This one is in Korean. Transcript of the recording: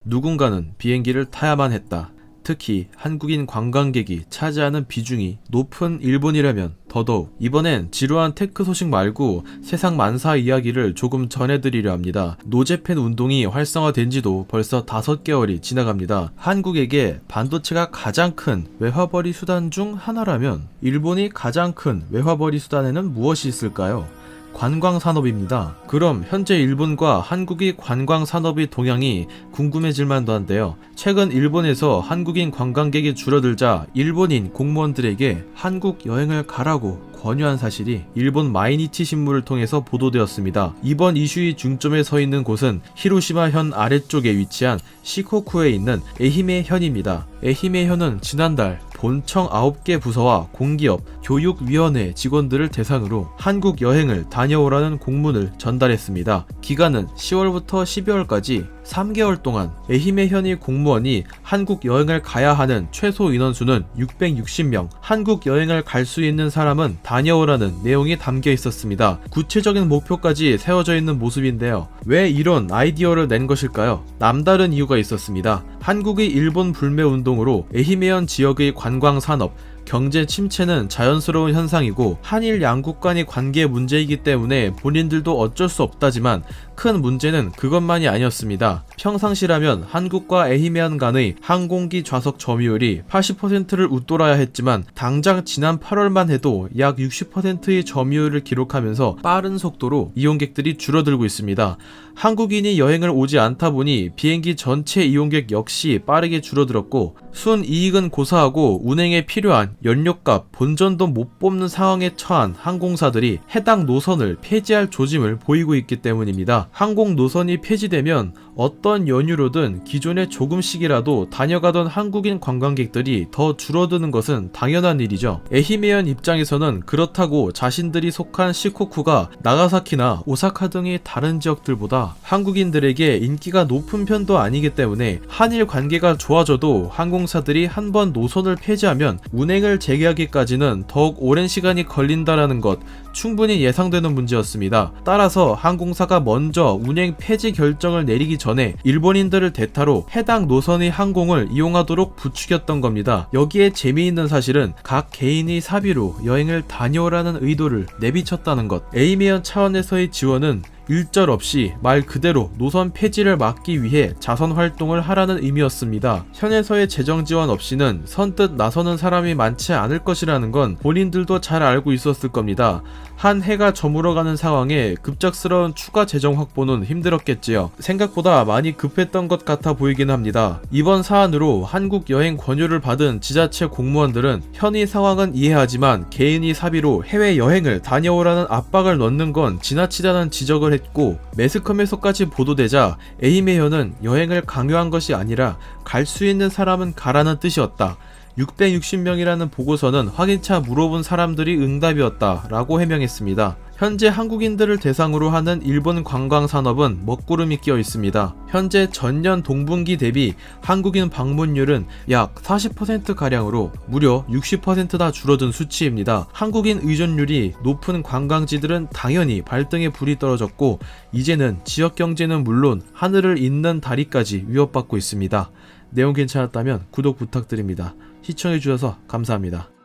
누군가는 비행기를 타야만 했다. 특히 한국인 관광객이 차지하는 비중이 높은 일본이라면 더더욱. 이번엔 지루한 테크 소식 말고 세상 만사 이야기를 조금 전해드리려 합니다. 노재팬 운동이 활성화된 지도 벌써 5개월이 지나갑니다. 한국에게 반도체가 가장 큰 외화벌이 수단 중 하나라면 일본이 가장 큰 외화벌이 수단에는 무엇이 있을까요? 관광산업입니다. 그럼 현재 일본과 한국의 관광산업의 동향이 궁금해질 만도 한데요. 최근 일본에서 한국인 관광객이 줄어들자 일본인 공무원들에게 한국 여행을 가라고 권유한 사실이 일본 마이니치 신문을 통해서 보도되었습니다. 이번 이슈의 중점에 서 있는 곳은 히로시마현 아래쪽에 위치한 시코쿠에 있는 에히메현입니다. 에히메현은 지난달 본청 9개 부서와 공기업, 교육위원회 직원들을 대상으로 한국 여행을 다녀오라는 공문을 전달했습니다. 기간은 10월부터 12월까지 3개월 동안 에히메현의 공무원이 한국 여행을 가야 하는 최소 인원수는 660명, 한국 여행을 갈 수 있는 사람은 다녀오라는 내용이 담겨 있었습니다. 구체적인 목표까지 세워져 있는 모습인데요. 왜 이런 아이디어를 낸 것일까요? 남다른 이유가 있었습니다. 한국의 일본 불매 운동으로 에히메현 지역의 관광산업, 경제 침체는 자연스러운 현상이고 한일 양국 간의 관계 문제이기 때문에 본인들도 어쩔 수 없다지만 큰 문제는 그것만이 아니었습니다. 평상시라면 한국과 에히메현 간의 항공기 좌석 점유율이 80%를 웃돌아야 했지만 당장 지난 8월만 해도 약 60%의 점유율을 기록하면서 빠른 속도로 이용객들이 줄어들고 있습니다. 한국인이 여행을 오지 않다 보니 비행기 전체 이용객 역시 빠르게 줄어들었고 순이익은 고사하고 운행에 필요한 연료값, 본전도 못 뽑는 상황에 처한 항공사들이 해당 노선을 폐지할 조짐을 보이고 있기 때문입니다. 항공 노선이 폐지되면 어떤 연유로든 기존에 조금씩이라도 다녀가던 한국인 관광객들이 더 줄어드는 것은 당연한 일이죠. 에히메현 입장에서는 그렇다고 자신들이 속한 시코쿠가 나가사키나 오사카 등의 다른 지역들보다 한국인들에게 인기가 높은 편도 아니기 때문에 한일 관계가 좋아져도 항공사들이 한번 노선을 폐지하면 운행을 재개하기까지는 더욱 오랜 시간이 걸린다라는 것 충분히 예상되는 문제였습니다. 따라서 항공사가 먼저 운행 폐지 결정을 내리기 전에 일본인들을 대타로 해당 노선의 항공을 이용하도록 부추겼던 겁니다. 여기에 재미있는 사실은 각 개인이 사비로 여행을 다녀오라는 의도를 내비쳤다는 것. 에히메현 차원에서의 지원은 일절 없이 말 그대로 노선 폐지를 막기 위해 자선 활동을 하라는 의미였습니다. 현에서의 재정 지원 없이는 선뜻 나서는 사람이 많지 않을 것이라는 건 본인들도 잘 알고 있었을 겁니다. 한 해가 저물어가는 상황에 급작스러운 추가 재정 확보는 힘들었겠지요. 생각보다 많이 급했던 것 같아 보이긴 합니다. 이번 사안으로 한국 여행 권유를 받은 지자체 공무원들은 현의 상황은 이해하지만 개인이 사비로 해외 여행을 다녀오라는 압박을 넣는 건 지나치다는 지적을 했고 매스컴에서까지 보도되자 에히메현은 여행을 강요한 것이 아니라 갈 수 있는 사람은 가라는 뜻이었다. 660명이라는 보고서는 확인차 물어본 사람들이 응답이었다 라고 해명했습니다. 현재 한국인들을 대상으로 하는 일본 관광산업은 먹구름이 끼어 있습니다. 현재 전년 동분기 대비 한국인 방문율은 약 40%가량으로 무려 60%나 줄어든 수치입니다. 한국인 의존율이 높은 관광지들은 당연히 발등에 불이 떨어졌고 이제는 지역 경제는 물론 하늘을 잇는 다리까지 위협받고 있습니다. 내용 괜찮았다면 구독 부탁드립니다. 시청해주셔서 감사합니다.